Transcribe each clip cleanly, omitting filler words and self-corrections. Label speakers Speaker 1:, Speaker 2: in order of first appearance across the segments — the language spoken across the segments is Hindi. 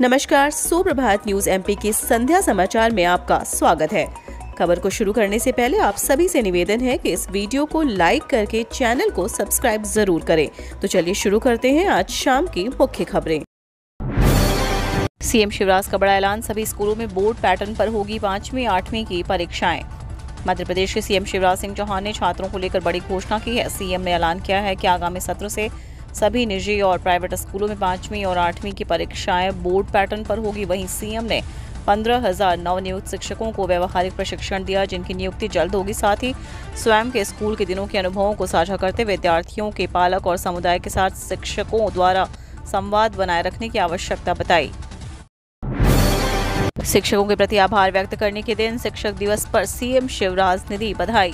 Speaker 1: नमस्कार, सुप्रभात न्यूज एमपी के संध्या समाचार में आपका स्वागत है। खबर को शुरू करने से पहले आप सभी से निवेदन है कि इस वीडियो को लाइक करके चैनल को सब्सक्राइब जरूर करें। तो चलिए शुरू करते हैं आज शाम की मुख्य खबरें। सीएम शिवराज का बड़ा ऐलान, सभी स्कूलों में बोर्ड पैटर्न पर होगी 5वीं 8वीं की परीक्षाएं। मध्य प्रदेश के सीएम शिवराज सिंह चौहान ने छात्रों को लेकर बड़ी घोषणा की है। सीएम ने ऐलान किया है कि आगामी सत्र से सभी निजी और प्राइवेट स्कूलों में 5वीं और 8वीं की परीक्षाएं बोर्ड पैटर्न पर होगी। वहीं सीएम ने 15,000 नवनियुक्त शिक्षकों को व्यावहारिक प्रशिक्षण दिया, जिनकी नियुक्ति जल्द होगी। साथ ही स्वयं के स्कूल के दिनों के अनुभवों को साझा करते हुए विद्यार्थियों के पालक और समुदाय के साथ शिक्षकों द्वारा संवाद बनाए रखने की आवश्यकता बताई। शिक्षकों के प्रति आभार व्यक्त करने के दिन शिक्षक दिवस पर सीएम शिवराज ने दी बधाई।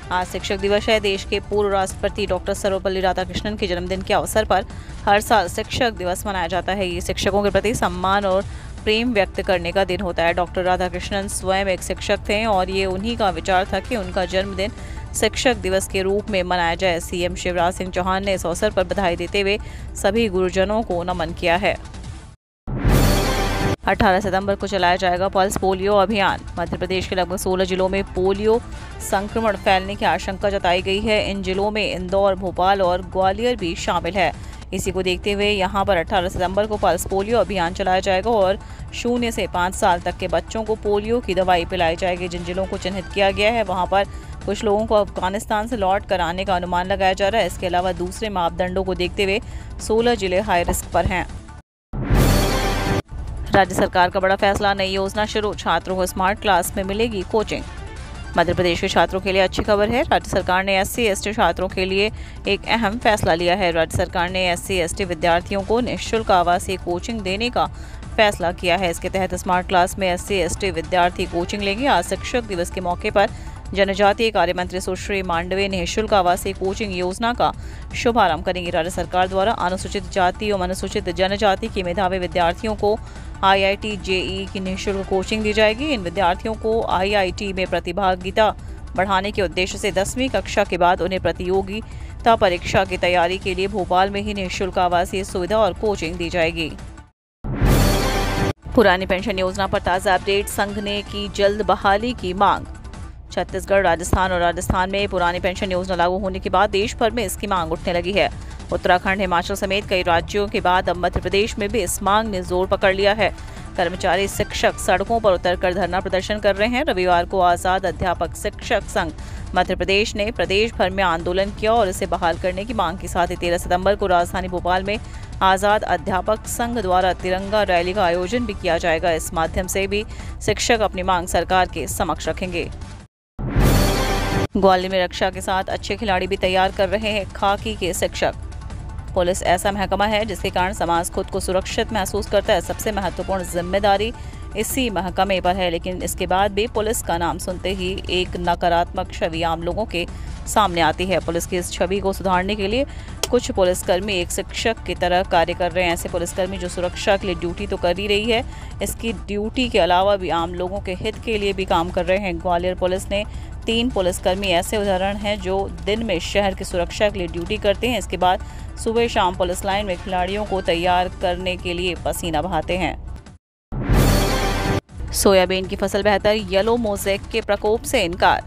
Speaker 1: आज शिक्षक दिवस है। देश के पूर्व राष्ट्रपति डॉक्टर सर्वपल्ली राधाकृष्णन के जन्मदिन के अवसर पर हर साल शिक्षक दिवस मनाया जाता है। ये शिक्षकों के प्रति सम्मान और प्रेम व्यक्त करने का दिन होता है। डॉक्टर राधाकृष्णन स्वयं एक शिक्षक थे और ये उन्हीं का विचार था कि उनका जन्मदिन शिक्षक दिवस के रूप में मनाया जाए। सीएम शिवराज सिंह चौहान ने इस अवसर पर बधाई देते हुए सभी गुरुजनों को नमन किया है। 18 सितंबर को चलाया जाएगा पल्स पोलियो अभियान। मध्य प्रदेश के लगभग 16 जिलों में पोलियो संक्रमण फैलने की आशंका जताई गई है। इन जिलों में इंदौर, भोपाल और ग्वालियर भी शामिल है। इसी को देखते हुए यहां पर 18 सितंबर को पल्स पोलियो अभियान चलाया जाएगा और 0 से 5 साल तक के बच्चों को पोलियो की दवाई पिलाई जाएगी। जिन जिलों को चिन्हित किया गया है वहां पर कुछ लोगों को अफगानिस्तान से लौट कर आने का अनुमान लगाया जा रहा है। इसके अलावा दूसरे मापदंडों को देखते हुए 16 जिले हाई रिस्क पर हैं। राज्य सरकार का बड़ा फैसला, नई योजना शुरू, छात्रों को स्मार्ट क्लास में मिलेगी कोचिंग। मध्य प्रदेश के छात्रों के लिए अच्छी खबर है। राज्य सरकार ने SC/ST छात्रों के लिए एक अहम फैसला लिया है। राज्य सरकार ने SC/ST विद्यार्थियों को निःशुल्क आवासीय कोचिंग देने का फैसला किया है। इसके तहत स्मार्ट क्लास में SC/ST विद्यार्थी कोचिंग लेंगे। आज शिक्षक दिवस के मौके पर जनजातीय कार्य मंत्री सुश्री मांडवे निःशुल्क आवासीय कोचिंग योजना का शुभारंभ करेंगी। राज्य सरकार द्वारा अनुसूचित जाति एवं अनुसूचित जनजाति के मेधावी विद्यार्थियों को IIT JEE की निःशुल्क कोचिंग दी जाएगी। इन विद्यार्थियों को IIT में प्रतिभागिता बढ़ाने के उद्देश्य से 10वीं कक्षा के बाद उन्हें प्रतियोगिता परीक्षा की तैयारी के लिए भोपाल में ही निःशुल्क आवासीय सुविधा और कोचिंग दी जाएगी। पुरानी पेंशन योजना पर ताज़ा अपडेट, संघ ने की जल्द बहाली की मांग। छत्तीसगढ़, राजस्थान और राजस्थान में पुरानी पेंशन योजना लागू होने के बाद देश भर में इसकी मांग उठने लगी है। उत्तराखंड, हिमाचल समेत कई राज्यों के बाद अब मध्य प्रदेश में भी इस मांग ने जोर पकड़ लिया है। कर्मचारी शिक्षक सड़कों पर उतरकर धरना प्रदर्शन कर रहे हैं। रविवार को आजाद अध्यापक शिक्षक संघ मध्य प्रदेश ने प्रदेश भर में आंदोलन किया और इसे बहाल करने की मांग की। साथ ही 13 सितंबर को राजधानी भोपाल में आजाद अध्यापक संघ द्वारा तिरंगा रैली का आयोजन भी किया जाएगा। इस माध्यम से भी शिक्षक अपनी मांग सरकार के समक्ष रखेंगे। ग्वालियर में रक्षा के साथ अच्छे खिलाड़ी भी तैयार कर रहे हैं खाकी के शिक्षक। पुलिस ऐसा महकमा है जिसके कारण समाज खुद को सुरक्षित महसूस करता है। सबसे महत्वपूर्ण जिम्मेदारी इसी महकमे पर है, लेकिन इसके बाद भी पुलिस का नाम सुनते ही एक नकारात्मक छवि आम लोगों के सामने आती है। पुलिस की इस छवि को सुधारने के लिए कुछ पुलिसकर्मी एक शिक्षक की तरह कार्य कर रहे हैं। ऐसे पुलिसकर्मी जो सुरक्षा के लिए ड्यूटी तो कर ही रही है, इसकी ड्यूटी के अलावा भी आम लोगों के हित के लिए भी काम कर रहे हैं। ग्वालियर पुलिस ने 3 पुलिसकर्मी ऐसे उदाहरण हैं जो दिन में शहर की सुरक्षा के लिए ड्यूटी करते हैं, इसके बाद सुबह शाम पुलिस लाइन में खिलाड़ियों को तैयार करने के लिए पसीना बहाते हैं। सोयाबीन की फसल बेहतर, येलो मोज़ेक के प्रकोप से इनकार।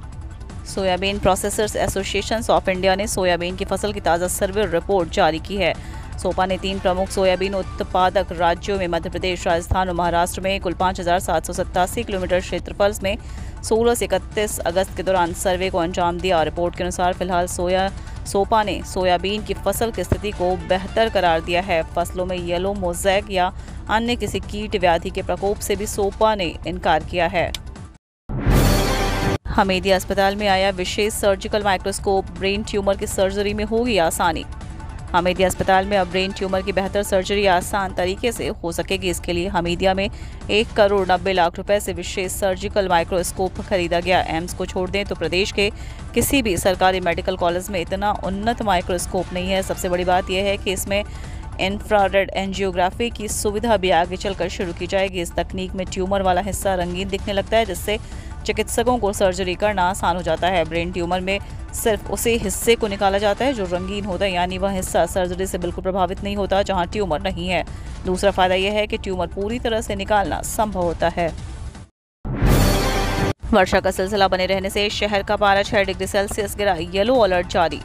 Speaker 1: Soybean processors association of India ने सोयाबीन की फसल की ताज़ा सर्वे रिपोर्ट जारी की है। सोपा ने 3 प्रमुख सोयाबीन उत्पादक राज्यों में मध्य प्रदेश, राजस्थान और महाराष्ट्र में कुल 5,787 किलोमीटर क्षेत्रफल में 16 से 31 अगस्त के दौरान सर्वे को अंजाम दिया। रिपोर्ट के अनुसार फिलहाल सोपा ने सोयाबीन की फसल की स्थिति को बेहतर करार दिया है। फसलों में येलो मोज़ेक या अन्य किसी कीट व्याधि के प्रकोप से भी सोपा ने इनकार किया है। हमीदिया अस्पताल में आया विशेष सर्जिकल माइक्रोस्कोप, ब्रेन ट्यूमर की सर्जरी में होगी आसानी। हमीदिया अस्पताल में अब ब्रेन ट्यूमर की बेहतर सर्जरी आसान तरीके से हो सकेगी। इसके लिए हमीदिया में 1 करोड़ 90 लाख रुपए से विशेष सर्जिकल माइक्रोस्कोप खरीदा गया। एम्स को छोड़ दें तो प्रदेश के किसी भी सरकारी मेडिकल कॉलेज में इतना उन्नत माइक्रोस्कोप नहीं है। सबसे बड़ी बात यह है कि इसमें इंफ्रारेड एंजियोग्राफी की सुविधा भी आगे चलकर शुरू की जाएगी। इस तकनीक में ट्यूमर वाला हिस्सा रंगीन दिखने लगता है, जिससे चिकित्सकों को सर्जरी करना आसान हो जाता है। ब्रेन ट्यूमर में सिर्फ उसी हिस्से को निकाला जाता है जो रंगीन होता है, यानी वह हिस्सा सर्जरी से बिल्कुल प्रभावित नहीं होता जहां ट्यूमर नहीं है। दूसरा फायदा यह है कि ट्यूमर पूरी तरह से निकालना संभव होता है। वर्षा का सिलसिला बने रहने से शहर का पारा 6 डिग्री सेल्सियस गिरा, येलो अलर्ट जारी।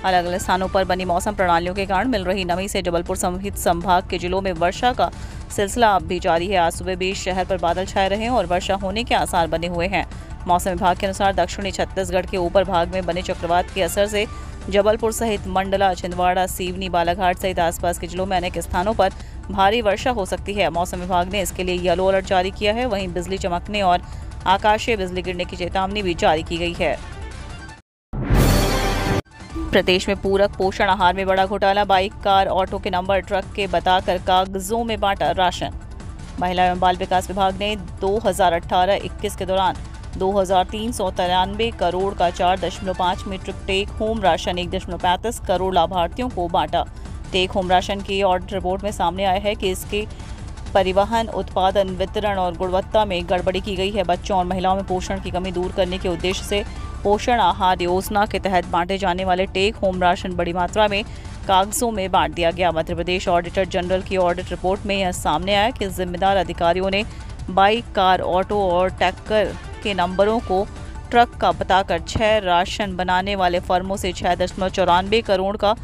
Speaker 1: अलग अलग स्थानों पर बनी मौसम प्रणालियों के कारण मिल रही नमी से जबलपुर सहित संभाग के जिलों में वर्षा का सिलसिला अब भी जारी है। आज सुबह भी शहर पर बादल छाए रहे और वर्षा होने के आसार बने हुए हैं। मौसम विभाग के अनुसार दक्षिणी छत्तीसगढ़ के ऊपर भाग में बने चक्रवात के असर से जबलपुर सहित मंडला, छिंदवाड़ा, सीवनी, बालाघाट सहित आसपास के जिलों में अनेक स्थानों पर भारी वर्षा हो सकती है। मौसम विभाग ने इसके लिए येलो अलर्ट जारी किया है। वहीं बिजली चमकने और आकाशीय बिजली गिरने की चेतावनी भी जारी की गई है। प्रदेश में पूरक पोषण आहार में बड़ा घोटाला, बाइक, कार, ऑटो के नंबर ट्रक के बताकर कागजों में बांटा राशन। महिला एवं बाल विकास विभाग ने 2018-21 के दौरान 2393 करोड़ का 4.5 metric take home ration 1.35 crore लाभार्थियों को बांटा। टेक होम राशन की ऑडिट रिपोर्ट में सामने आया है कि इसके परिवहन, उत्पादन, वितरण और गुणवत्ता में गड़बड़ी की गई है। बच्चों और महिलाओं में पोषण की कमी दूर करने के उद्देश्य से पोषण आहार योजना के तहत बांटे जाने वाले टेक होम राशन बड़ी मात्रा में कागजों में बांट दिया गया। मध्य प्रदेश ऑडिटर जनरल की ऑडिट रिपोर्ट में यह सामने आया कि जिम्मेदार अधिकारियों ने बाइक, कार, ऑटो और टैंकर के नंबरों को ट्रक का बताकर 6 राशन बनाने वाले फर्मों से 6.94 करोड़ का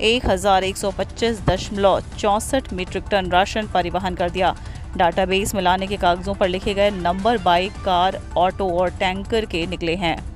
Speaker 1: 1125.64 मीट्रिक टन राशन परिवहन कर दिया। डाटाबेस में लाने के कागजों पर लिखे गए नंबर बाइक, कार, ऑटो और टैंकर के निकले हैं।